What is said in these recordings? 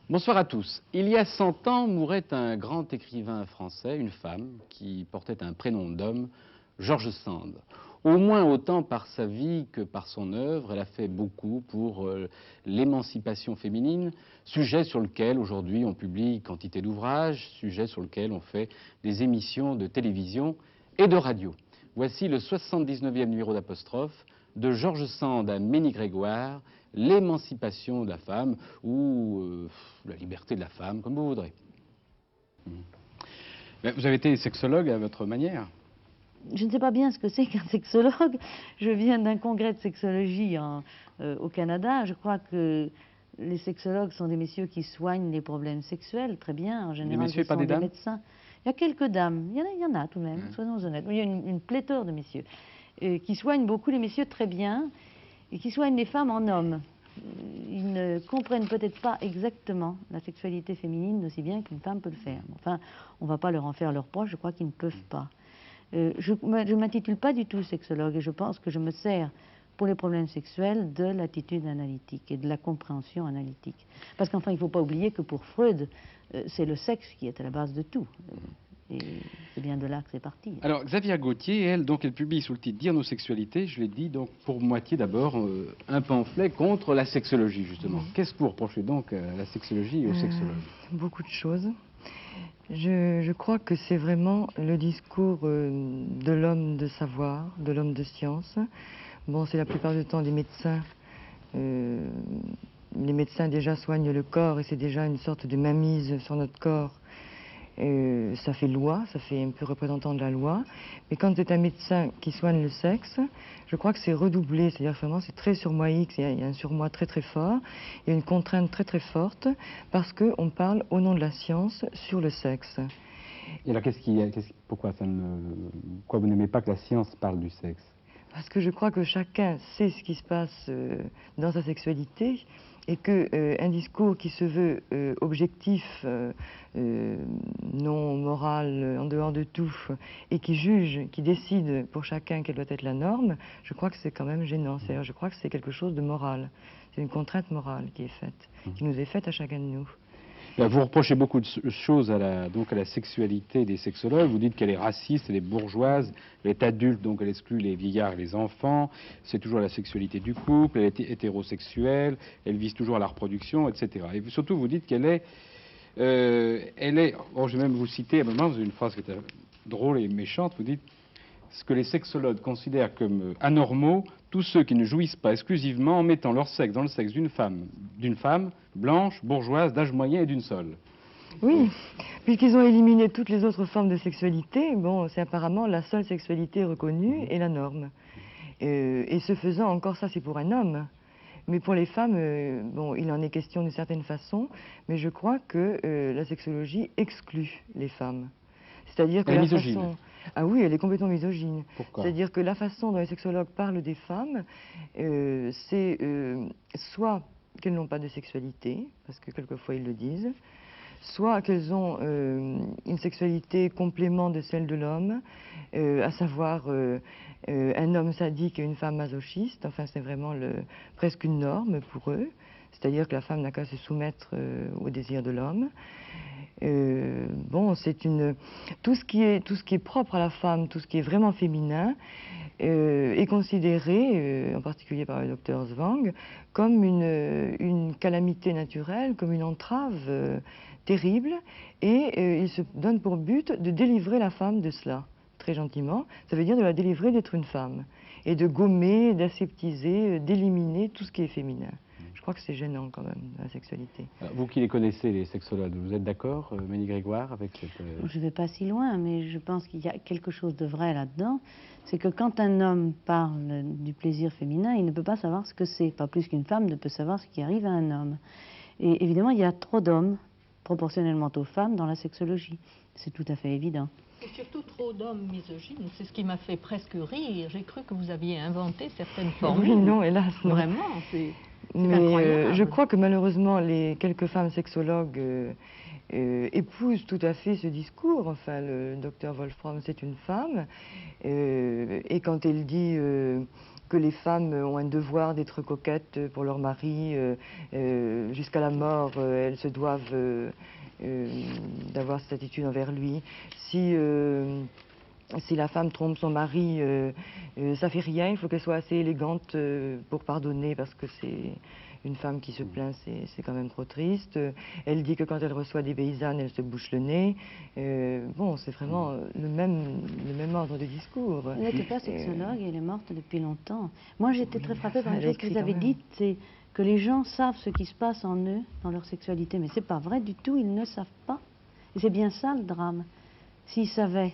Bonsoir à tous. Il y a 100 ans mourait un grand écrivain français, une femme, qui portait un prénom d'homme, George Sand. Au moins autant par sa vie que par son œuvre, elle a fait beaucoup pour l'émancipation féminine, sujet sur lequel aujourd'hui on publie quantité d'ouvrages, sujet sur lequel on fait des émissions de télévision et de radio. Voici le 79e numéro d'Apostrophe, de George Sand à Ménie Grégoire, l'émancipation de la femme, ou la liberté de la femme, comme vous voudrez. Vous avez été sexologue à votre manière. Je ne sais pas bien ce que c'est qu'un sexologue. Je viens d'un congrès de sexologie au Canada. Je crois que les sexologues sont des messieurs qui soignent les problèmes sexuels, très bien. En général, ce sont des médecins. Il y a quelques dames, il y en a tout de même, soyons honnêtes. Il y a une pléthore de messieurs qui soignent beaucoup les messieurs très bien et qui soignent les femmes en hommes. Ils ne comprennent peut-être pas exactement la sexualité féminine aussi bien qu'une femme peut le faire. Enfin, on ne va pas leur en faire leur reproche, je crois qu'ils ne peuvent pas. Je ne m'intitule pas du tout sexologue et je pense que je me sers pour les problèmes sexuels de l'attitude analytique et de la compréhension analytique. Parce qu'enfin, il ne faut pas oublier que pour Freud, c'est le sexe qui est à la base de tout. Et c'est bien de là que c'est parti. Alors, Xavier Gauthier, elle publie sous le titre Dire nos sexualités, je l'ai dit, donc pour moitié d'abord, un pamphlet contre la sexologie, justement. Qu'est-ce que vous reprochez donc à la sexologie et aux sexologues? Beaucoup de choses. Je crois que c'est vraiment le discours de l'homme de savoir, de l'homme de science. Bon, c'est la plupart du temps des médecins. Les médecins déjà soignent le corps et c'est déjà une sorte de mainmise sur notre corps. Ça fait loi, ça fait un peu représentant de la loi. Mais quand c'est un médecin qui soigne le sexe, je crois que c'est redoublé. C'est-à-dire vraiment c'est très surmoïque, il y a un surmoi très très fort, il y a une contrainte très très forte, parce qu'on parle au nom de la science sur le sexe. Et alors pourquoi vous n'aimez pas que la science parle du sexe? Parce que je crois que chacun sait ce qui se passe dans sa sexualité et qu'un discours qui se veut objectif, non moral, en dehors de tout, et qui juge, qui décide pour chacun quelle doit être la norme, je crois que c'est quand même gênant. C'est-à-dire, je crois que c'est quelque chose de moral. C'est une contrainte morale qui est faite, qui nous est faite à chacun de nous. Vous reprochez beaucoup de choses à la sexualité des sexologues. Vous dites qu'elle est raciste, elle est bourgeoise, elle est adulte, donc elle exclut les vieillards et les enfants. C'est toujours la sexualité du couple, elle est hétérosexuelle, elle vise toujours à la reproduction, etc. Et surtout, vous dites qu'elle est... je vais même vous citer, à un moment, vous avez une phrase qui était drôle et méchante, vous dites ce que les sexologues considèrent comme anormaux, tous ceux qui ne jouissent pas exclusivement en mettant leur sexe dans le sexe d'une femme blanche, bourgeoise, d'âge moyen et d'une seule. Oui, puisqu'ils ont éliminé toutes les autres formes de sexualité, bon, c'est apparemment la seule sexualité reconnue et la norme. Et ce faisant, encore ça c'est pour un homme. Mais pour les femmes, bon, il en est question d'une certaine façon, mais je crois que la sexologie exclut les femmes. C'est-à-dire que la façon... Ah oui, elle est complètement misogyne. Pourquoi? C'est-à-dire que la façon dont les sexologues parlent des femmes, c'est soit qu'elles n'ont pas de sexualité, parce que quelquefois ils le disent, soit qu'elles ont une sexualité complément de celle de l'homme, à savoir un homme sadique et une femme masochiste. Enfin, c'est vraiment presque une norme pour eux. C'est-à-dire que la femme n'a qu'à se soumettre au désir de l'homme. Bon, c'est tout ce qui est propre à la femme, tout ce qui est vraiment féminin, est considéré, en particulier par le docteur Zwang, comme une calamité naturelle, comme une entrave terrible, et il se donne pour but de délivrer la femme de cela, très gentiment. Ça veut dire de la délivrer d'être une femme, et de gommer, d'aseptiser, d'éliminer tout ce qui est féminin. Je crois que c'est gênant quand même, la sexualité. Vous qui les connaissez, les sexologues, vous êtes d'accord, Ménie Grégoire, avec cette... Je ne vais pas si loin, mais je pense qu'il y a quelque chose de vrai là-dedans. C'est que quand un homme parle du plaisir féminin, il ne peut pas savoir ce que c'est. Pas plus qu'une femme ne peut savoir ce qui arrive à un homme. Et évidemment, il y a trop d'hommes, proportionnellement aux femmes, dans la sexologie. C'est tout à fait évident. Et surtout trop d'hommes misogynes, c'est ce qui m'a fait presque rire. J'ai cru que vous aviez inventé certaines formules. Oui, non, hélas, non. Vraiment, c'est mais je crois que malheureusement, les quelques femmes sexologues épousent tout à fait ce discours. Enfin, le docteur Wolfram, c'est une femme. Et quand elle dit que les femmes ont un devoir d'être coquettes pour leur mari, jusqu'à la mort, elles se doivent d'avoir cette attitude envers lui. Si la femme trompe son mari, ça fait rien, il faut qu'elle soit assez élégante pour pardonner, parce que c'est une femme qui se plaint, c'est quand même trop triste. Elle dit que quand elle reçoit des paysannes, elle se bouche le nez. Bon, c'est vraiment le même ordre de discours. Elle n'était pas sexologue, elle est morte depuis longtemps. Moi, j'étais très frappée par une elle a chose que vous écrit avez quand même. dite, c'est que les gens savent ce qui se passe en eux, dans leur sexualité. Mais c'est pas vrai du tout, ils ne savent pas. Et c'est bien ça le drame. S'ils savaient,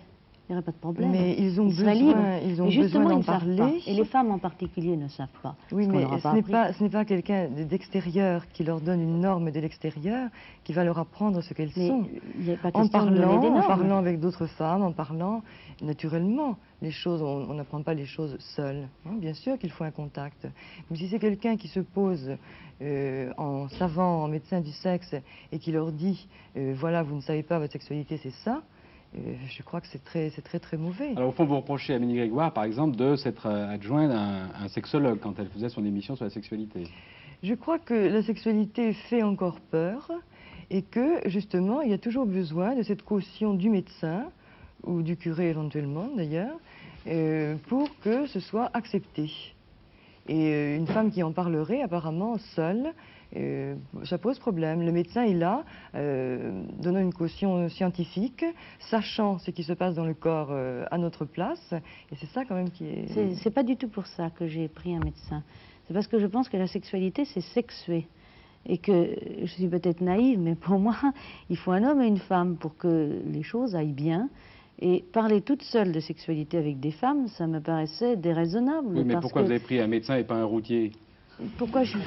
il n'y aurait pas de problème. Mais ils ont seraient besoin, libres. ils ont Mais justement, besoin d'en ils ne savent parler. pas. Et les femmes en particulier ne savent pas. Oui, Parce qu'on mais leur a pas appris. ce n'est pas quelqu'un d'extérieur qui leur donne une norme de l'extérieur qui va leur apprendre ce qu'elles Mais sont. il n'y a pas En question de donner des en normes. parlant avec d'autres femmes, en parlant naturellement, les choses, on n'apprend pas les choses seul. Hein. Bien sûr qu'il faut un contact. Mais si c'est quelqu'un qui se pose en savant, en médecin du sexe et qui leur dit voilà, vous ne savez pas, votre sexualité c'est ça, je crois que c'est très mauvais. Alors au fond, vous reprochez à Amélie Grégoire, par exemple, de s'être adjointe à un sexologue quand elle faisait son émission sur la sexualité. Je crois que la sexualité fait encore peur et que, justement, il y a toujours besoin de cette caution du médecin, ou du curé éventuellement d'ailleurs, pour que ce soit accepté. Et une femme qui en parlerait apparemment seule, ça pose problème. Le médecin est là, donnant une caution scientifique, sachant ce qui se passe dans le corps à notre place, et c'est ça quand même qui est... C'est pas du tout pour ça que j'ai pris un médecin. C'est parce que je pense que la sexualité, c'est sexuer. Et que, je suis peut-être naïve, mais pour moi, il faut un homme et une femme pour que les choses aillent bien. Et parler toute seule de sexualité avec des femmes, ça me paraissait déraisonnable. Oui, mais parce pourquoi que... vous avez pris un médecin et pas un routier? Pourquoi je...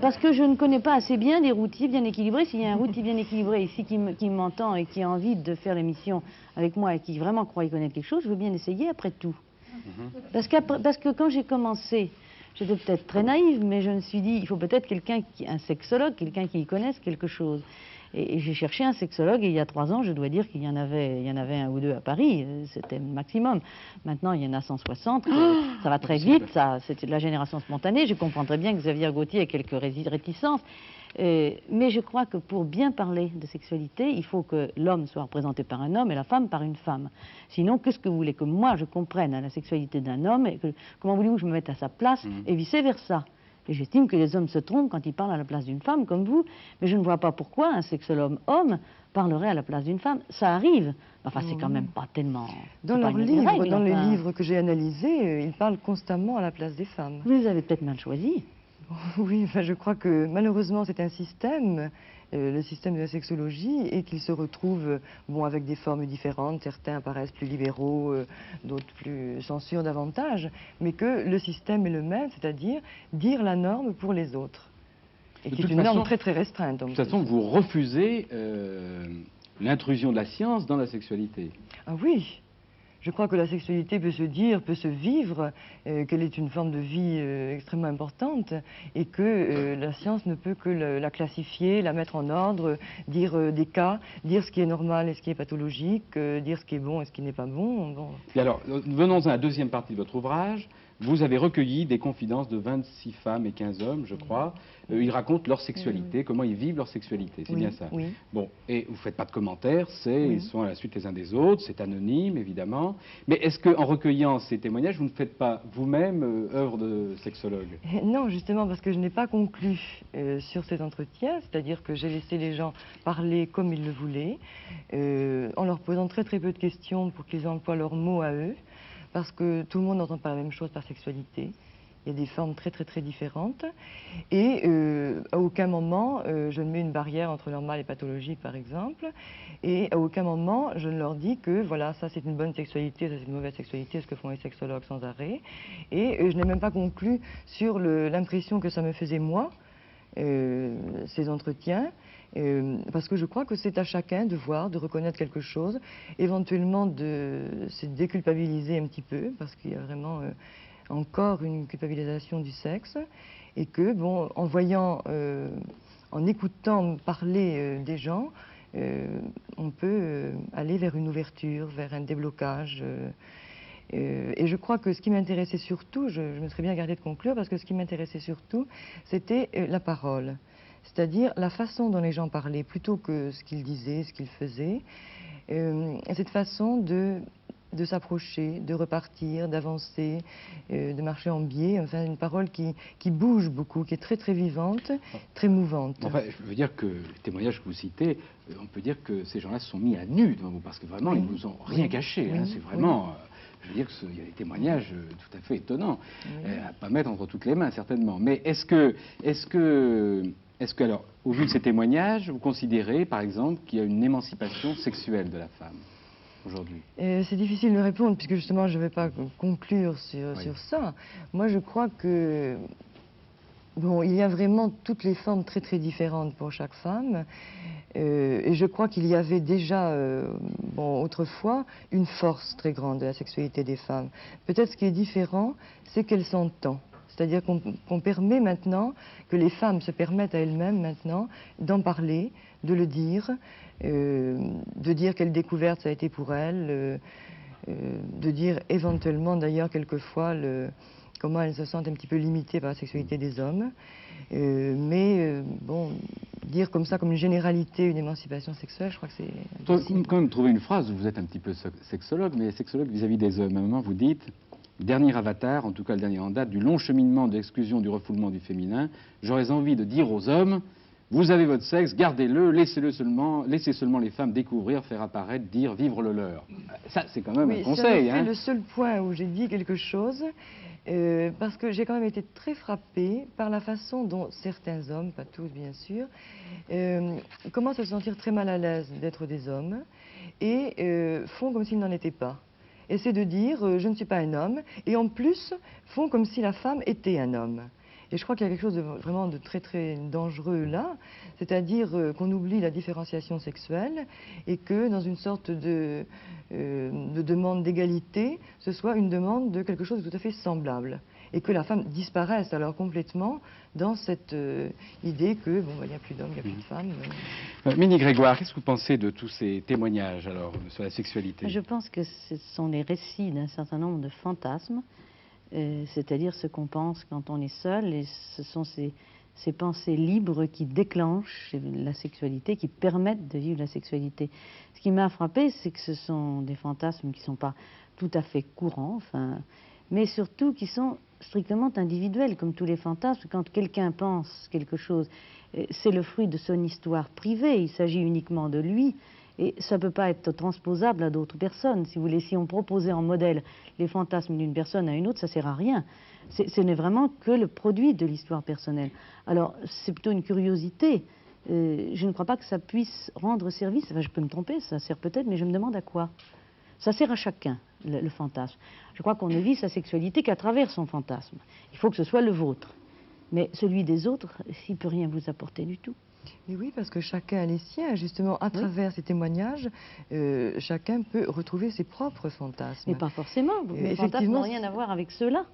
Parce que je ne connais pas assez bien des routiers bien équilibrés. S'il y a un routier bien équilibré ici qui m'entend et qui a envie de faire l'émission avec moi et qui vraiment croit y connaître quelque chose, je veux bien essayer après tout. Parce que quand j'ai commencé, j'étais peut-être très naïve, mais je me suis dit, il faut peut-être un sexologue, quelqu'un qui y connaisse quelque chose. Et j'ai cherché un sexologue, et il y a 3 ans, je dois dire qu'il y en avait un ou deux à Paris, c'était le maximum. Maintenant, il y en a 160, ça va très vite, c'est de la génération spontanée. Je comprendrais bien que Xavier Gauthier ait quelques réticences, mais je crois que pour bien parler de sexualité, il faut que l'homme soit représenté par un homme et la femme par une femme. Sinon, qu'est-ce que vous voulez que moi je comprenne à la sexualité d'un homme, et comment voulez-vous que je me mette à sa place, et vice-versa? Et j'estime que les hommes se trompent quand ils parlent à la place d'une femme, comme vous, mais je ne vois pas pourquoi un sexologue homme parlerait à la place d'une femme. Ça arrive. Enfin, c'est quand même pas tellement... Dans les livres que j'ai analysés, ils parlent constamment à la place des femmes. Vous les avez peut-être mal choisis. Oui, enfin, je crois que malheureusement c'est un système, le système de la sexologie, et qu'il se retrouve bon, avec des formes différentes. Certains paraissent plus libéraux, d'autres plus censurent davantage, mais que le système est le même, c'est-à-dire dire la norme pour les autres. Et qui est une norme très restreinte. De toute façon, vous refusez l'intrusion de la science dans la sexualité. Ah oui. Je crois que la sexualité peut se dire, peut se vivre, qu'elle est une forme de vie extrêmement importante, et que la science ne peut que la classifier, la mettre en ordre, dire des cas, dire ce qui est normal et ce qui est pathologique, dire ce qui est bon et ce qui n'est pas bon. Et alors, venons à la deuxième partie de votre ouvrage. Vous avez recueilli des confidences de 26 femmes et 15 hommes, je crois. Ils racontent leur sexualité, comment ils vivent leur sexualité, c'est bien ça. Oui. Bon, et vous ne faites pas de commentaires, ils sont à la suite les uns des autres, c'est anonyme, évidemment. Mais est-ce qu'en recueillant ces témoignages, vous ne faites pas vous-même œuvre de sexologue? Non, justement, parce que je n'ai pas conclu sur ces entretiens, c'est-à-dire que j'ai laissé les gens parler comme ils le voulaient, en leur posant très peu de questions pour qu'ils emploient leurs mots à eux. Parce que tout le monde n'entend pas la même chose par sexualité. Il y a des formes très différentes. Et à aucun moment, je ne mets une barrière entre normal et pathologique, par exemple. Et à aucun moment, je ne leur dis que, voilà, ça c'est une bonne sexualité, ça c'est une mauvaise sexualité, ce que font les sexologues sans arrêt. Et je n'ai même pas conclu sur l'impression que ça me faisait, moi, ces entretiens. Parce que je crois que c'est à chacun de voir, de reconnaître quelque chose, éventuellement de se déculpabiliser un petit peu, parce qu'il y a vraiment encore une culpabilisation du sexe, et que, bon, en voyant, en écoutant parler des gens, on peut aller vers une ouverture, vers un déblocage. Et je crois que ce qui m'intéressait surtout, je me serais bien gardée de conclure, parce que ce qui m'intéressait surtout, c'était la parole. C'est-à-dire la façon dont les gens parlaient, plutôt que ce qu'ils disaient, ce qu'ils faisaient. Cette façon de s'approcher, de repartir, d'avancer, de marcher en biais, enfin une parole qui bouge beaucoup, qui est très très vivante, très mouvante. Enfin, je veux dire que les témoignages que vous citez, on peut dire que ces gens-là se sont mis à nu devant vous, parce que vraiment, ils ne vous ont rien caché. Oui. Hein, c'est vraiment... je veux dire qu'il y a des témoignages tout à fait étonnants, à pas mettre entre toutes les mains, certainement. Mais est-ce que, alors, au vu de ces témoignages, vous considérez, par exemple, qu'il y a une émancipation sexuelle de la femme aujourd'hui? C'est difficile de répondre, puisque justement, je ne vais pas conclure sur ça. Moi, je crois que, bon, il y a vraiment toutes les formes très très différentes pour chaque femme. Et je crois qu'il y avait déjà, bon, autrefois, une force très grande de la sexualité des femmes. Peut-être ce qui est différent, c'est qu'elle s'entend. C'est-à-dire qu'on permet maintenant, que les femmes se permettent à elles-mêmes maintenant d'en parler, de le dire, de dire quelle découverte ça a été pour elles, de dire éventuellement d'ailleurs quelquefois comment elles se sentent un petit peu limitées par la sexualité des hommes. Mais bon, dire comme ça, comme une généralité, une émancipation sexuelle, je crois que c'est impossible. Quand même trouver une phrase, vous êtes un petit peu sexologue, mais sexologue vis-à-vis des hommes. À un moment, vous dites, dernier avatar, en tout cas le dernier en date, du long cheminement de l'exclusion du refoulement du féminin, j'aurais envie de dire aux hommes, vous avez votre sexe, gardez-le, laissez seulement les femmes découvrir, faire apparaître, dire, vivre le leur. Ça, c'est quand même un conseil. C'est le seul point où j'ai dit quelque chose, parce que j'ai quand même été très frappée par la façon dont certains hommes, pas tous bien sûr, commencent à se sentir très mal à l'aise d'être des hommes et font comme s'ils n'en étaient pas. Essaient de dire je ne suis pas un homme, et en plus font comme si la femme était un homme. Et je crois qu'il y a quelque chose de vraiment de très très dangereux là, c'est-à-dire qu'on oublie la différenciation sexuelle et que dans une sorte de demande d'égalité, ce soit une demande de quelque chose de tout à fait semblable. Et que la femme disparaisse alors complètement dans cette idée que bon, il n'y a plus d'hommes, il n'y a plus de femmes. Ménie Grégoire, qu'est-ce que vous pensez de tous ces témoignages alors sur la sexualité? Je pense que ce sont les récits d'un certain nombre de fantasmes, c'est-à-dire ce qu'on pense quand on est seul, et ce sont ces pensées libres qui déclenchent la sexualité, qui permettent de vivre la sexualité. Ce qui m'a frappé, c'est que ce sont des fantasmes qui ne sont pas tout à fait courants, enfin, mais surtout qui sont strictement individuels, comme tous les fantasmes. Quand quelqu'un pense quelque chose, c'est le fruit de son histoire privée, il s'agit uniquement de lui, et ça ne peut pas être transposable à d'autres personnes. Si vous voulez, si on proposait en modèle les fantasmes d'une personne à une autre, ça ne sert à rien. Ce n'est vraiment que le produit de l'histoire personnelle. Alors, c'est plutôt une curiosité. Je ne crois pas que ça puisse rendre service. Enfin, je peux me tromper, ça sert peut-être, mais je me demande à quoi. Ça sert à chacun, le fantasme. Je crois qu'on ne vit sa sexualité qu'à travers son fantasme. Il faut que ce soit le vôtre. Mais celui des autres, il ne peut rien vous apporter du tout. Mais oui, parce que chacun a les siens. Justement, à travers ces témoignages, chacun peut retrouver ses propres fantasmes. Mais pas forcément. Mes fantasmes n'ont rien à voir avec ceux-là.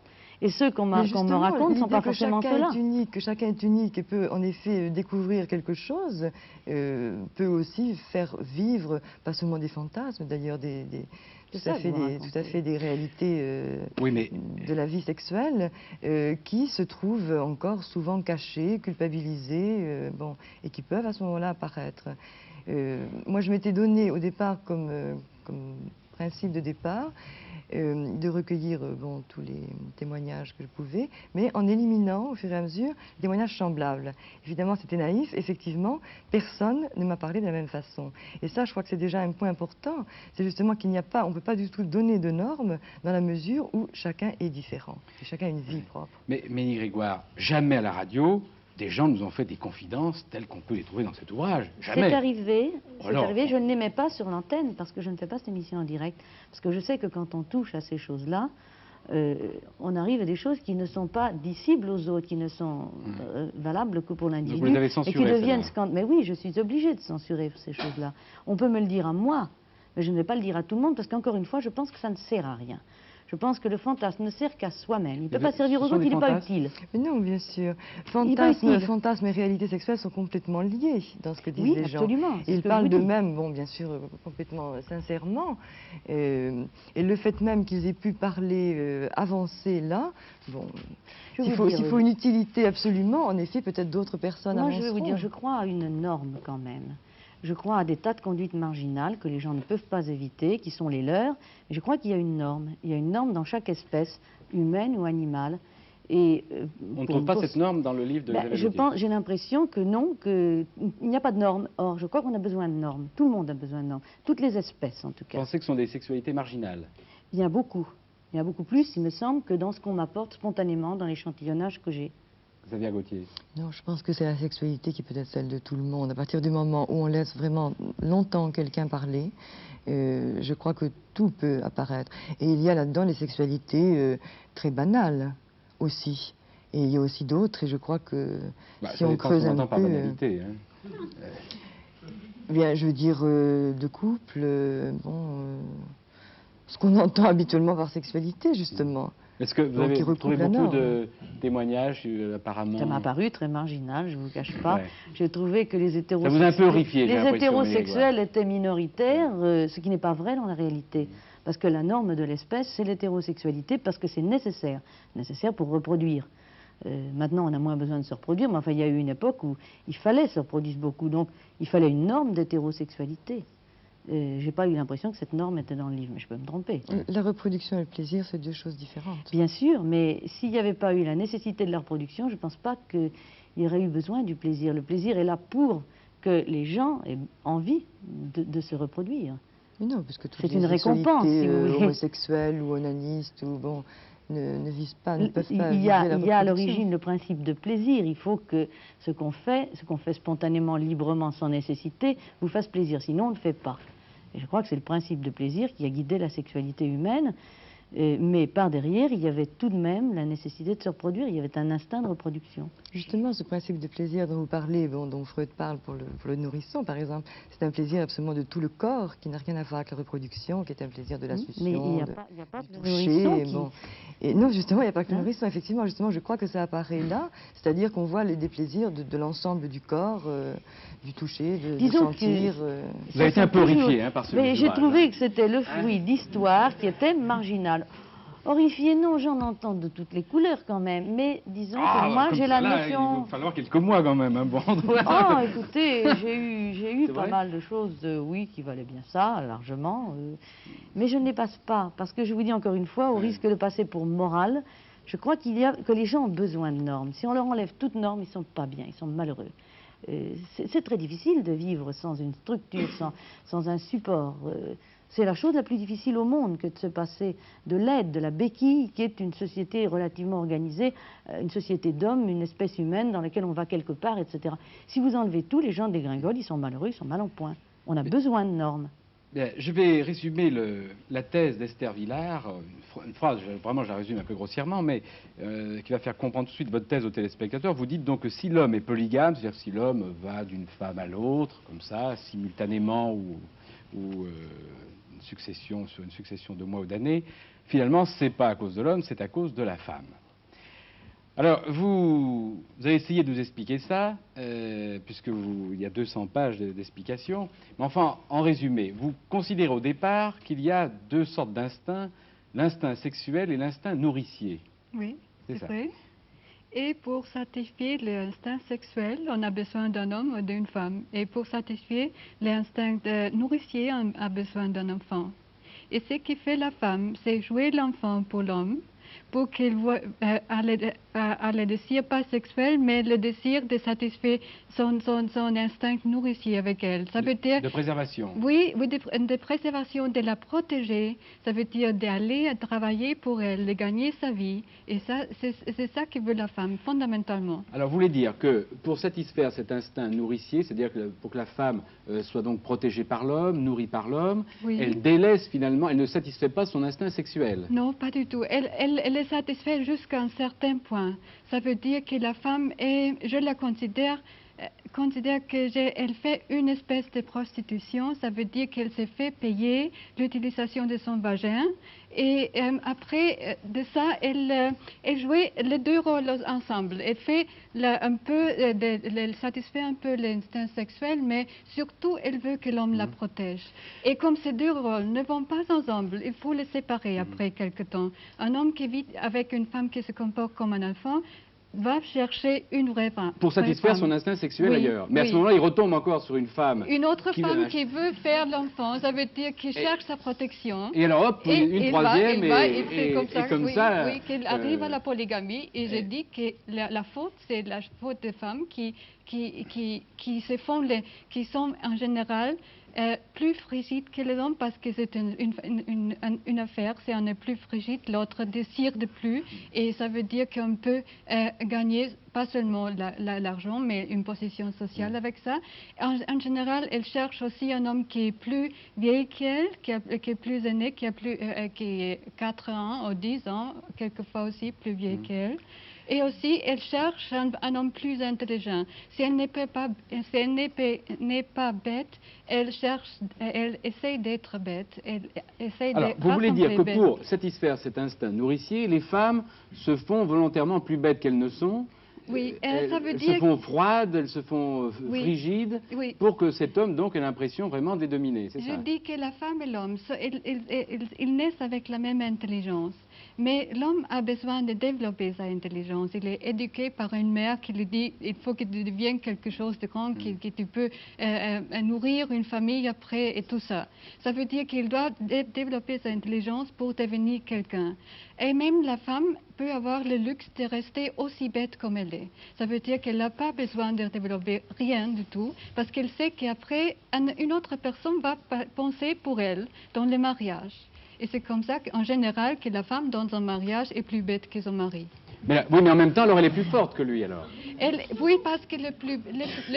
Et ceux qu'on me raconte ne sont pas forcément ceux-là. Que chacun est unique et peut en effet découvrir quelque chose, peut aussi faire vivre, pas seulement des fantasmes, d'ailleurs tout à fait des réalités de la vie sexuelle qui se trouvent encore souvent cachées, culpabilisées, bon, et qui peuvent à ce moment-là apparaître. Moi, je m'étais donné au départ comme principe de départ de recueillir bon, tous les témoignages que je pouvais, mais en éliminant au fur et à mesure des témoignages semblables. Évidemment, c'était naïf. Effectivement, personne ne m'a parlé de la même façon. Et ça, je crois que c'est déjà un point important. C'est justement qu'il n'y a pas, on ne peut pas du tout donner de normes dans la mesure où chacun est différent. Et chacun a une vie propre. Mais Ménie Grégoire, jamais à la radio, des gens nous ont fait des confidences telles qu'on peut les trouver dans cet ouvrage. Jamais. C'est arrivé, je ne les mets pas sur l'antenne parce que je ne fais pas cette émission en direct. Parce que je sais que quand on touche à ces choses-là, on arrive à des choses qui ne sont pas dissibles aux autres, qui ne sont valables que pour l'individu. Vous les avez censurées, et qui deviennent mais oui, je suis obligée de censurer ces choses-là. On peut me le dire à moi, mais je ne vais pas le dire à tout le monde parce qu'encore une fois, je pense que ça ne sert à rien. Je pense que le fantasme ne sert qu'à soi-même. Il ne peut pas servir aux ce sont autres, des il n'est pas fantasmes utile. Mais non, bien sûr. Il est pas utile. Fantasme et réalité sexuelle sont complètement liés dans ce que disent Oui, les gens. absolument, c'est ce Ils que parlent je vous dis. d'eux-mêmes, bon, bien sûr, complètement sincèrement. Et le fait même qu'ils aient pu parler, avancer là, bon, Je vais s'il vous dire, faut une utilité absolument, en effet, peut-être d'autres personnes Moi, avanceront. je vais vous dire, je crois à une norme quand même. Je crois à des tas de conduites marginales que les gens ne peuvent pas éviter, qui sont les leurs. Je crois qu'il y a une norme. Il y a une norme dans chaque espèce, humaine ou animale. Et, On ne trouve pas cette norme dans le livre de Isabelle Gauthier. j'ai l'impression que non, qu'il n'y a pas de norme. Or, je crois qu'on a besoin de normes. Tout le monde a besoin de normes. Toutes les espèces, en tout Vous cas. pensez que ce sont des sexualités marginales? Il y a beaucoup. Il y a beaucoup plus, il me semble, que dans ce qu'on m'apporte spontanément dans l'échantillonnage que j'ai. Xavier Gauthier. Non, je pense que c'est la sexualité qui peut être celle de tout le monde. À partir du moment où on laisse vraiment longtemps quelqu'un parler, je crois que tout peut apparaître. Et il y a là-dedans les sexualités très banales aussi. Et il y a aussi d'autres, et je crois que si on creuse un par peu... banalité, hein. Bien, je veux dire, de couple, ce qu'on entend habituellement par sexualité, justement. Est-ce que vous Donc, avez il trouvé recoupe la beaucoup norme. de témoignages, apparemment? Ça m'a paru très marginal, je ne vous cache pas. Ouais. J'ai trouvé que les Ça vous a un peu horrifié, j'ai les l'impression, hétérosexuels étaient minoritaires, ce qui n'est pas vrai dans la réalité. Parce que la norme de l'espèce, c'est l'hétérosexualité, parce que c'est nécessaire. Nécessaire pour reproduire. Maintenant, on a moins besoin de se reproduire, mais enfin, il y a eu une époque où il fallait se reproduire beaucoup. Donc, il fallait une norme d'hétérosexualité. J'ai pas eu l'impression que cette norme était dans le livre, mais je peux me tromper. La reproduction et le plaisir, c'est deux choses différentes. Bien sûr, mais s'il n'y avait pas eu la nécessité de la reproduction, je ne pense pas qu'il y aurait eu besoin du plaisir. Le plaisir est là pour que les gens aient envie de se reproduire. Mais non, parce que toutes C'est les une récompense, si vous voulez. homosexuels ou onanistes ou bon, ne visent pas, ne peuvent pas Il y a viser la à reproduction. l'origine le principe de plaisir. Il faut que ce qu'on fait spontanément, librement, sans nécessité, vous fasse plaisir. Sinon, on ne le fait pas. Et je crois que c'est le principe de plaisir qui a guidé la sexualité humaine. Mais par derrière, il y avait tout de même la nécessité de se reproduire. Il y avait un instinct de reproduction. Justement, ce principe de plaisir dont vous parlez, bon, dont Freud parle pour le nourrisson, par exemple, c'est un plaisir absolument de tout le corps qui n'a rien à voir avec la reproduction, qui est un plaisir de la succion, Mais il n'y a pas du de toucher. nourrisson qui... Bon. Et non, justement, il n'y a pas que le Hein? nourrisson. Effectivement, je crois que ça apparaît là, c'est-à-dire qu'on voit des plaisirs de l'ensemble du corps, du toucher, de Disons sentir. Vous avez été un peu horrifié, hein, par ce Mais j'ai ouvrage, trouvé hein. que c'était le fruit d'histoires qui était marginal. Horrifié, non, j'en entends de toutes les couleurs quand même. Mais disons que moi, comme j'ai ça, la là, il notion... va falloir quelques mois quand même, hein, bon. Oh, écoutez, j'ai eu C'est pas vrai mal de choses, oui, qui valaient bien ça, largement. Mais je ne les passe pas, parce que je vous dis encore une fois, au risque de passer pour morale, je crois que les gens ont besoin de normes. Si on leur enlève toute norme, ils ne sont pas bien, ils sont malheureux. C'est très difficile de vivre sans une structure, sans un support. C'est la chose la plus difficile au monde que de se passer de l'aide, de la béquille, qui est une société relativement organisée, une société d'hommes, une espèce humaine dans laquelle on va quelque part, etc. Si vous enlevez tout, les gens dégringolent, ils sont malheureux, ils sont mal en point. On a besoin de normes. Bien, je vais résumer la thèse d'Esther Villard, une phrase, vraiment je la résume un peu grossièrement, mais qui va faire comprendre tout de suite votre thèse aux téléspectateurs. Vous dites donc que si l'homme est polygame, c'est-à-dire si l'homme va d'une femme à l'autre, comme ça, simultanément ou sur une succession de mois ou d'années, finalement, c'est pas à cause de l'homme, c'est à cause de la femme. Alors, vous avez essayé de nous expliquer ça, il y a 200 pages d'explications. Mais enfin, en résumé, vous considérez au départ qu'il y a deux sortes d'instincts, l'instinct sexuel et l'instinct nourricier. Oui, C'est c'est ça. vrai. Et pour satisfier l'instinct sexuel, on a besoin d'un homme ou d'une femme. Et pour satisfier l'instinct nourricier, on a besoin d'un enfant. Et ce qui fait la femme, c'est jouer l'enfant pour l'homme, pour qu'il a le désir pas sexuel, mais le désir de satisfaire son instinct nourricier avec elle. Ça veut dire... De préservation. Oui, de préservation, de la protéger. Ça veut dire d'aller travailler pour elle, de gagner sa vie. Et ça, c'est ça que veut la femme, fondamentalement. Alors, vous voulez dire que pour satisfaire cet instinct nourricier, c'est-à-dire que pour que la femme soit donc protégée par l'homme, nourrie par l'homme, Oui. elle délaisse finalement, elle ne satisfait pas son instinct sexuel. Non, pas du tout. Elle est satisfaite jusqu'à un certain point. ça veut dire que la femme est, je la considère qu'elle fait une espèce de prostitution. Ça veut dire qu'elle s'est fait payer l'utilisation de son vagin. Et après de ça, elle jouait les deux rôles ensemble. Elle fait elle satisfait un peu l'instinct sexuel, mais surtout, elle veut que l'homme la protège. Et comme ces deux rôles ne vont pas ensemble, il faut les séparer après quelque temps. Un homme qui vit avec une femme qui se comporte comme un enfant va chercher une vraie femme. Pour satisfaire son instinct sexuel Oui, ailleurs. Mais à oui. ce moment-là, il retombe encore sur une femme. Une autre femme veut- qui veut faire l'enfant, ça veut dire qu'il cherche sa protection. Et alors hop, une troisième, et c'est comme ça, et comme oui, ça, oui, qu'il arrive à la polygamie. Et je dis que la faute, c'est la faute des femmes qui qui sont en général plus frigides que les hommes parce que c'est une affaire, c'est on est plus frigide, l'autre désire de plus et ça veut dire qu'on peut gagner pas seulement l'argent mais une position sociale avec ça. En général, elle cherche aussi un homme qui est plus vieil qu'elle, qui est plus aîné, qui est 4 ans ou 10 ans, quelquefois aussi plus vieil qu'elle. Et aussi, elle cherche un homme plus intelligent. Si elle n'est pas bête, elle essaie d'être bête. Elle essaie Alors, vous voulez dire que pour satisfaire cet instinct nourricier, les femmes se font volontairement plus bêtes qu'elles ne sont. Oui, ça veut elles dire se font froides, elles se font frigides, oui. pour que cet homme donc ait l'impression vraiment de les dominer, c'est ça? Je dis que la femme et l'homme, ils naissent avec la même intelligence. Mais l'homme a besoin de développer sa intelligence. Il est éduqué par une mère qui lui dit il faut que tu deviennes quelque chose de grand, que tu peux nourrir une famille après et tout ça. Ça veut dire qu'il doit développer sa intelligence pour devenir quelqu'un. Et même la femme peut avoir le luxe de rester aussi bête comme elle est. Ça veut dire qu'elle n'a pas besoin de développer rien du tout, parce qu'elle sait qu'après, une autre personne va penser pour elle dans le mariage. Et c'est comme ça qu'en général, que la femme dans un mariage est plus bête que son mari. Mais, oui, mais en même temps, alors elle est plus forte que lui, alors. Oui, parce que le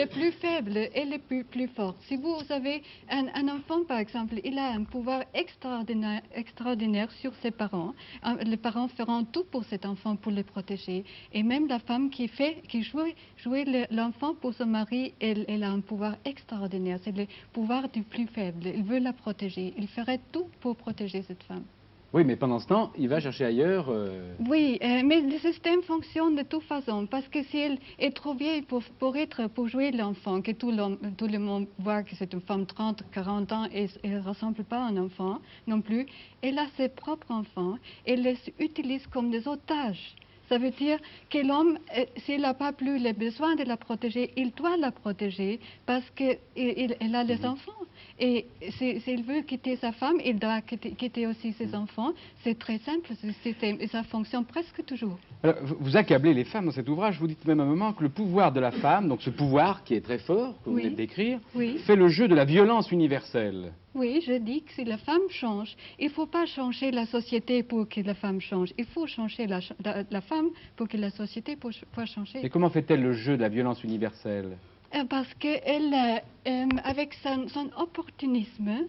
plus faible est le plus fort. Si vous avez un enfant, par exemple, il a un pouvoir extraordinaire sur ses parents. Les parents feront tout pour cet enfant pour le protéger. Et même la femme qui joue l'enfant pour son mari, elle a un pouvoir extraordinaire. C'est le pouvoir du plus faible. Il veut la protéger. Il ferait tout pour protéger cette femme. Oui, mais pendant ce temps, il va chercher ailleurs. Oui, mais le système fonctionne de toute façon, parce que si elle est trop vieille pour jouer l'enfant, que tout le monde voit que c'est une femme 30, 40 ans et elle ne ressemble pas à un enfant non plus, elle a ses propres enfants, elle les utilise comme des otages. Ça veut dire que l'homme, s'il n'a pas plus le besoin de la protéger, il doit la protéger parce qu'elle a des enfants. Et s'il veut quitter sa femme, il doit quitter aussi ses enfants. C'est très simple, ce système, et ça fonctionne presque toujours. Alors, vous accablez les femmes dans cet ouvrage, vous dites même à un moment que le pouvoir de la femme, donc ce pouvoir qui est très fort, que vous venez de décrire, fait le jeu de la violence universelle. Oui, je dis que si la femme change, il ne faut pas changer la société pour que la femme change. Il faut changer la femme pour que la société puisse changer. Et comment fait-elle le jeu de la violence universelle? Parce qu'elle, avec son opportunisme,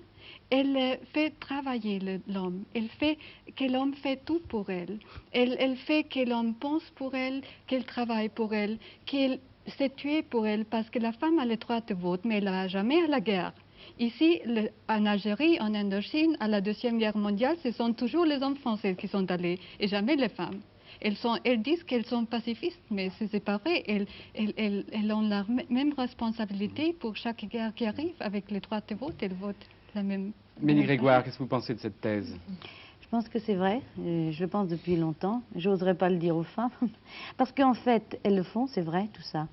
elle fait travailler l'homme. Elle fait que l'homme fait tout pour elle. Elle fait que l'homme pense pour elle, qu'elle travaille pour elle, qu'elle s'est tuée pour elle, parce que la femme a le droit de vote, mais elle n'a jamais à la guerre. Ici, en Algérie, en Indochine, à la Deuxième Guerre mondiale, ce sont toujours les hommes français qui sont allés, et jamais les femmes. Elles disent qu'elles sont pacifistes, mais c'est pas vrai. Elles ont la même responsabilité pour chaque guerre qui arrive. Avec les droits de vote, elles votent la même. Mélie Grégoire, qu'est-ce que vous pensez de cette thèse? Je pense que c'est vrai, je le pense depuis longtemps. Je n'oserais pas le dire aux femmes, parce qu'en fait, elles le font, c'est vrai, tout ça.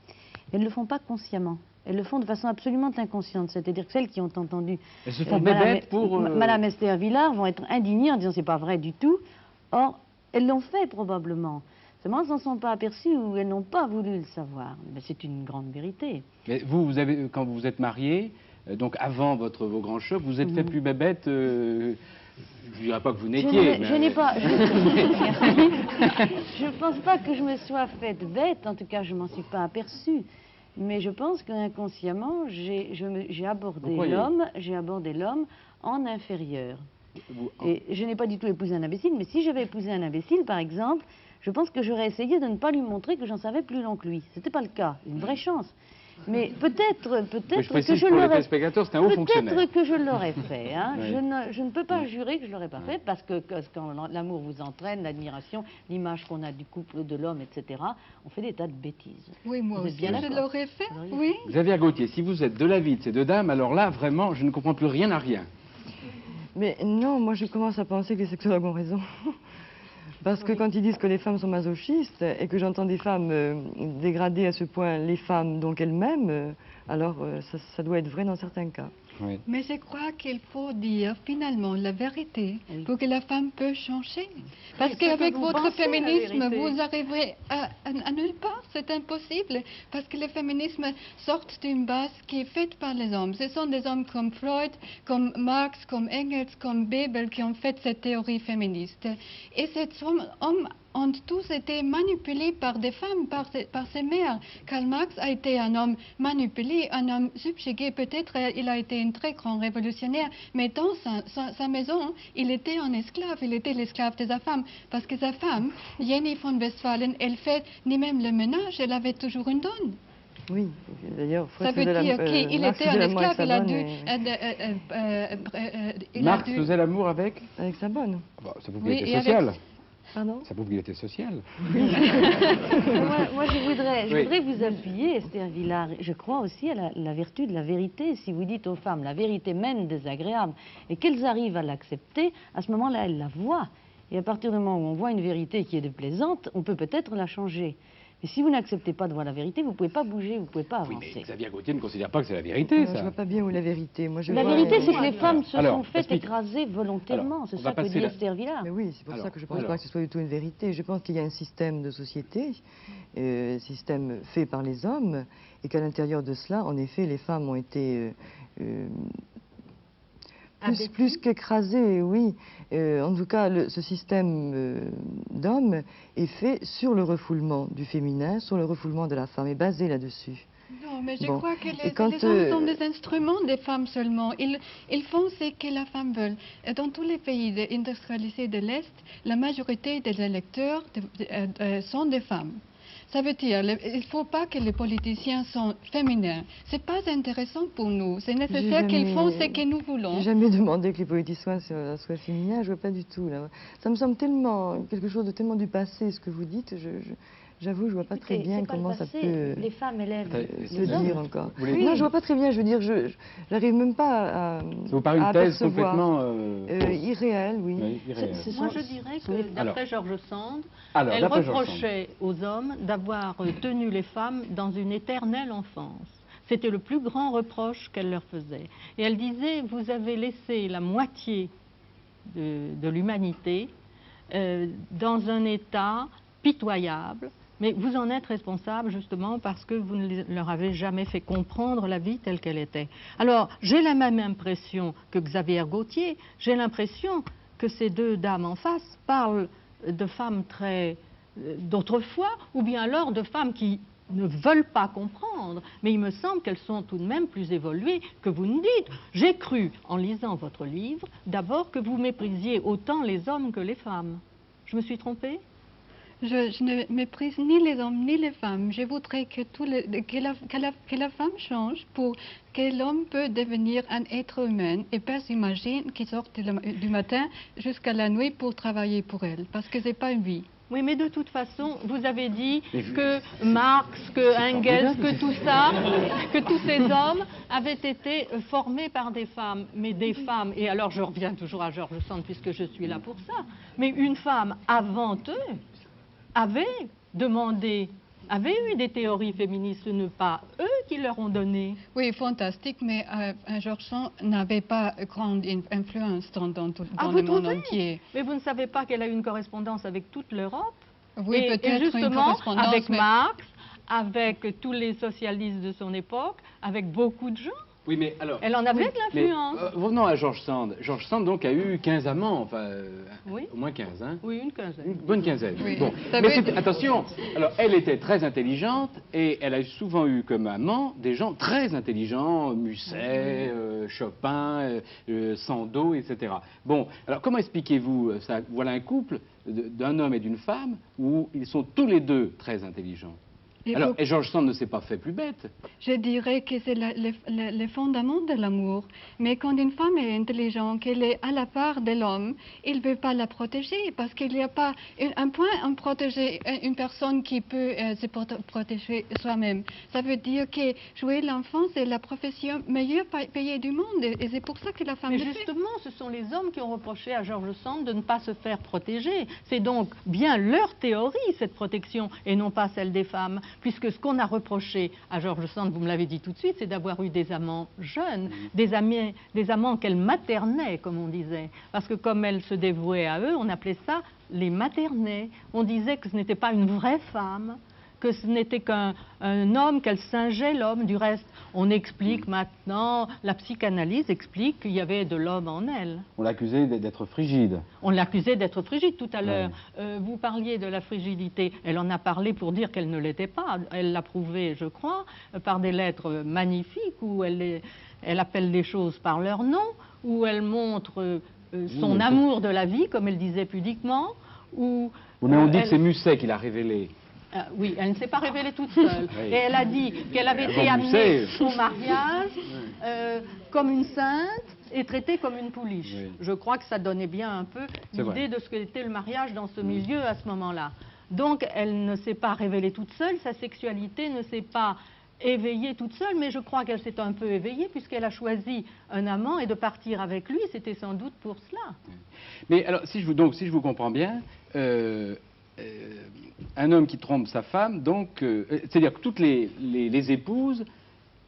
Elles ne le font pas consciemment. Elles le font de façon absolument inconsciente. C'est-à-dire que celles qui ont entendu elles se font bébêtes pour... Madame Esther Villard vont être indignées en disant c'est pas vrai du tout. Or, elles l'ont fait probablement. Seulement, elles n'en sont pas aperçues ou elles n'ont pas voulu le savoir. Mais c'est une grande vérité. Mais vous avez, quand vous êtes mariée, donc avant vos grands chocs, vous êtes fait plus bébête. Je ne dirais pas que vous n'étiez. Je n'ai pas. Je ne pense pas que je me sois faite bête. En tout cas, je ne m'en suis pas aperçue. Mais je pense qu'inconsciemment, j'ai abordé l'homme en inférieur. Et je n'ai pas du tout épousé un imbécile, mais si j'avais épousé un imbécile, par exemple, je pense que j'aurais essayé de ne pas lui montrer que j'en savais plus long que lui. C'était pas le cas, une vraie chance. Mais peut-être que je pour les l'aurais. téléspectateurs, c'est un haut fonctionnaire. Peut-être que je l'aurais fait. Hein. Oui. Je ne peux pas jurer que je l'aurais pas fait parce que quand l'amour vous entraîne, l'admiration, l'image qu'on a du couple, de l'homme, etc. On fait des tas de bêtises. Oui, moi Vous êtes aussi, bien je d'accord? l'aurais fait, oui. Xavier Gauthier, si vous êtes de l'avis de ces deux dames, alors là, vraiment, je ne comprends plus rien à rien. Mais non, moi je commence à penser que les sexologues ont raison. Parce que quand ils disent que les femmes sont masochistes et que j'entends des femmes dégrader à ce point les femmes donc elles-mêmes, alors ça doit être vrai dans certains cas. Oui. Mais je crois qu'il faut dire finalement la vérité pour que la femme peut changer. Parce Et ce que qu'avec vous votre pensez, la féminisme, vérité. vous arriverez à nulle part. C'est impossible. Parce que le féminisme sort d'une base qui est faite par les hommes. Ce sont des hommes comme Freud, comme Marx, comme Engels, comme Bebel qui ont fait cette théorie féministe. Et ces hommes ont tous été manipulés par des femmes, par ses mères. Karl Marx a été un homme manipulé, un homme subjugué. Peut-être il a été un très grand révolutionnaire, mais dans sa maison, il était un esclave. Il était l'esclave de sa femme. Parce que sa femme, Jenny von Westphalen, elle fait ni même le ménage, elle avait toujours une donne. Oui, d'ailleurs, Ça veut dire qu'il était un esclave, il a dû... Marx faisait l'amour avec Avec sa bonne. Bah, ça prouve qu'il Oui, était et avec- social. Pardon? Ça prouve qu'il était social. Moi, je voudrais Oui. vous appuyer, Esther Villard. Je crois aussi à la vertu de la vérité. Si vous dites aux femmes, la vérité mène désagréable, et qu'elles arrivent à l'accepter, à ce moment-là, elles la voient. Et à partir du moment où on voit une vérité qui est déplaisante, on peut peut-être la changer. Mais si vous n'acceptez pas de voir la vérité, vous ne pouvez pas bouger, vous ne pouvez pas Oui, avancer. mais Xavier Gauthier ne considère pas que c'est la vérité, Je ça. vois pas bien où est la vérité. Moi, je La vois, vérité, c'est que les femmes se Alors, sont fait explique. écraser volontairement. Alors, C'est on va ça que passer dit là. Esther Villard. Mais oui, c'est pour Alors, ça que je ne pense alors. pas que ce soit du tout une vérité. Je pense qu'il y a un système de société, système fait par les hommes, et qu'à l'intérieur de cela, en effet, les femmes ont été plus qu'écrasées, oui. En tout cas, ce système d'hommes est fait sur le refoulement du féminin, sur le refoulement de la femme, est basé là-dessus. Non, mais je Bon. crois que Et quand, les hommes sont des instruments des femmes seulement. Ils font ce que la femme veut. Et dans tous les pays industrialisés de l'Est, la majorité des électeurs sont des femmes. Ça veut dire il ne faut pas que les politiciens soient féminins. Ce n'est pas intéressant pour nous. C'est nécessaire qu'ils font ce que nous voulons. J'ai jamais demandé que les politiciens soient féminins, je vois pas du tout. Là. Ça me semble tellement quelque chose de tellement du passé, ce que vous dites. J'avoue, je vois pas très Écoutez, bien c'est pas le comment ça passé. peut Les femmes élèvent se les hommes. dire encore. Vous voulez- Non, je vois pas très bien. Je veux dire, j'arrive même pas à. Ça vous paraît à une thèse apercevoir. complètement... fausse. Irréelle, oui. Oui, irréelle. Moi, je dirais que, Alors. d'après George Sand, Alors, elle d'après George reprochait aux hommes d'avoir tenu les femmes dans une éternelle enfance. C'était le plus grand reproche qu'elle leur faisait. Et elle disait, vous avez laissé la moitié de l'humanité dans un état pitoyable, mais vous en êtes responsable justement parce que vous ne leur avez jamais fait comprendre la vie telle qu'elle était. Alors, j'ai la même impression que Xavier Gauthier, j'ai l'impression que ces deux dames en face parlent de femmes très d'autrefois, ou bien alors de femmes qui ne veulent pas comprendre, mais il me semble qu'elles sont tout de même plus évoluées que vous ne dites. J'ai cru, en lisant votre livre, d'abord que vous méprisiez autant les hommes que les femmes. Je me suis trompée ? Je ne méprise ni les hommes ni les femmes. Je voudrais que la femme change pour que l'homme peut devenir un être humain et pas s'imaginer qu'il sort du matin jusqu'à la nuit pour travailler pour elle, parce que ce n'est pas une vie. Oui, mais de toute façon, vous avez dit Mais que Marx, que Engels, formidable, que tout ça, que tous ces hommes avaient été formés par des femmes. Mais des femmes, et alors je reviens toujours à George Sand puisque je suis là pour ça, mais une femme avant eux avait demandé, avait eu des théories féministes, ce n'est pas eux qui leur ont donné. Oui, fantastique, mais George Sand n'avait pas grande influence dans Vous le monde trouvez? entier. Mais vous ne savez pas qu'elle a eu une correspondance avec toute l'Europe? Oui, et peut-être une justement, correspondance, avec mais- Marx, avec tous les socialistes de son époque, avec beaucoup de gens. Oui, mais alors... Elle en avait de l'influence. Revenons à George Sand. George Sand, donc, a eu 15 amants, enfin, Oui. au moins 15, hein. Oui, une quinzaine. Une bonne quinzaine. Oui. Bon. Ça Mais peut être- attention, alors elle était très intelligente et elle a souvent eu comme amant des gens très intelligents, Musset, Chopin, Sandeau, etc. Bon, alors comment expliquez-vous ça? Voilà un couple d'un homme et d'une femme où ils sont tous les deux très intelligents. Alors, et George Sand ne s'est pas fait plus bête. Je dirais que c'est le fondement de l'amour. Mais quand une femme est intelligente, qu'elle est à la part de l'homme, il ne veut pas la protéger parce qu'il n'y a pas un point à protéger une personne qui peut se protéger soi-même. Ça veut dire que jouer l'enfant, c'est la profession meilleure payée du monde. Et c'est pour ça que la femme Mais le fait. justement, ce sont les hommes qui ont reproché à George Sand de ne pas se faire protéger. C'est donc bien leur théorie, cette protection, et non pas celle des femmes. Puisque ce qu'on a reproché à George Sand, vous me l'avez dit tout de suite, c'est d'avoir eu des amants jeunes, des amants qu'elle maternait, comme on disait. Parce que comme elle se dévouait à eux, on appelait ça les maternait. On disait que ce n'était pas une vraie femme, que ce n'était qu'un homme, qu'elle singeait l'homme. Du reste, on explique maintenant, la psychanalyse explique qu'il y avait de l'homme en elle. On l'accusait d'être frigide. On l'accusait d'être frigide tout à l'heure. Vous parliez de la frigidité. Elle en a parlé pour dire qu'elle ne l'était pas. Elle l'a prouvé, je crois, par des lettres magnifiques où elle appelle les choses par leur nom, où elle montre son amour de la vie, comme elle disait pudiquement. Mais on dit que c'est Musset qui l'a révélé. Oui, elle ne s'est pas révélée toute seule. Oui. Et elle a dit qu'elle avait été amenée au mariage comme une sainte et traitée comme une pouliche. Oui. Je crois que ça donnait bien un peu l'idée de ce qu'était le mariage dans ce milieu à ce moment-là. Donc, elle ne s'est pas révélée toute seule, sa sexualité ne s'est pas éveillée toute seule, mais je crois qu'elle s'est un peu éveillée puisqu'elle a choisi un amant et de partir avec lui, c'était sans doute pour cela. Mais alors, si je vous comprends bien, un homme qui trompe sa femme, donc, c'est-à-dire que toutes les épouses,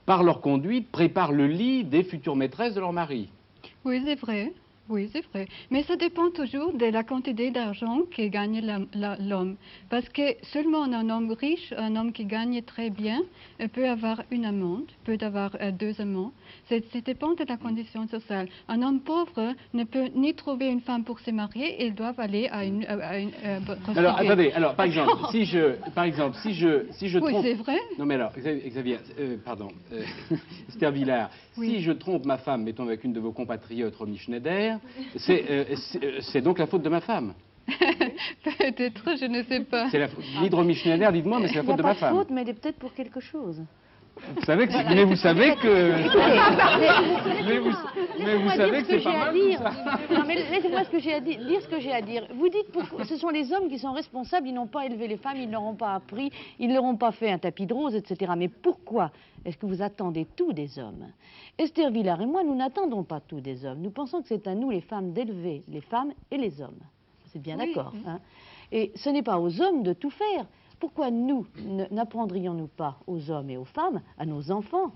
par leur conduite, préparent le lit des futures maîtresses de leur mari. Oui, c'est vrai. Oui, c'est vrai. Mais ça dépend toujours de la quantité d'argent que gagne l'homme. Parce que seulement un homme riche, un homme qui gagne très bien, peut avoir une amante, peut avoir deux amants. Ça dépend de la condition sociale. Un homme pauvre ne peut ni trouver une femme pour se marier, il doit aller à une prostituée. Alors, attendez, alors, par exemple, si je Oui, trompe... c'est vrai. Non, mais alors, Xavier, Esther Villard, Oui. si je trompe ma femme, mettons avec une de vos compatriotes, Romy Schneider, c'est donc la faute de ma femme. Peut-être, je ne sais pas. C'est ni de Romy Schneider, dites-moi, mais c'est la Il n'y faute a de pas ma de femme. faute, mais elle est peut-être pour quelque chose. Vous savez que mais vous savez que... Mais vous Laissez-moi savez dire que ce c'est que j'ai pas à mal dire. tout ça. Non, mais laissez-moi dire ce que j'ai à dire. Vous dites que ce sont les hommes qui sont responsables, ils n'ont pas élevé les femmes, ils ne leur ont pas appris, ils ne leur ont pas fait un tapis de rose, etc. Mais pourquoi est-ce que vous attendez tout des hommes? Esther Villard et moi, nous n'attendons pas tout des hommes. Nous pensons que c'est à nous, les femmes, d'élever les femmes et les hommes. C'est bien Oui. d'accord. Hein? Et ce n'est pas aux hommes de tout faire. Pourquoi nous n'apprendrions-nous pas aux hommes et aux femmes, à nos enfants,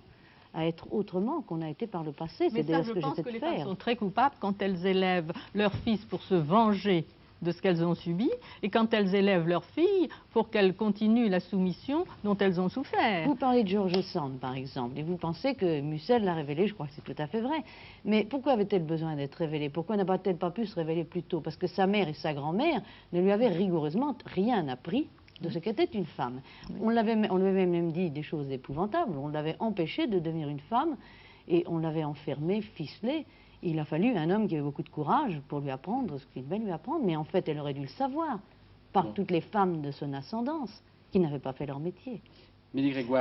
à être autrement qu'on a été par le passé? Mais C'est d'ailleurs ça, ce je que pense j'essaie que de les femmes faire. sont très coupables quand elles élèvent leurs fils pour se venger de ce qu'elles ont subi, et quand elles élèvent leurs filles pour qu'elles continuent la soumission dont elles ont souffert. Vous parlez de George Sand, par exemple, et vous pensez que Musset l'a révélé, je crois que c'est tout à fait vrai. Mais pourquoi avait-elle besoin d'être révélée? Pourquoi n'a-t-elle pas pu se révéler plus tôt? Parce que sa mère et sa grand-mère ne lui avaient rigoureusement rien appris de ce qu'était une femme. On lui avait même dit des choses épouvantables, on l'avait empêchée de devenir une femme, et on l'avait enfermée, ficelée. Il a fallu un homme qui avait beaucoup de courage pour lui apprendre ce qu'il devait lui apprendre, mais en fait, elle aurait dû le savoir, par toutes les femmes de son ascendance, qui n'avaient pas fait leur métier. Mélie Grégoire.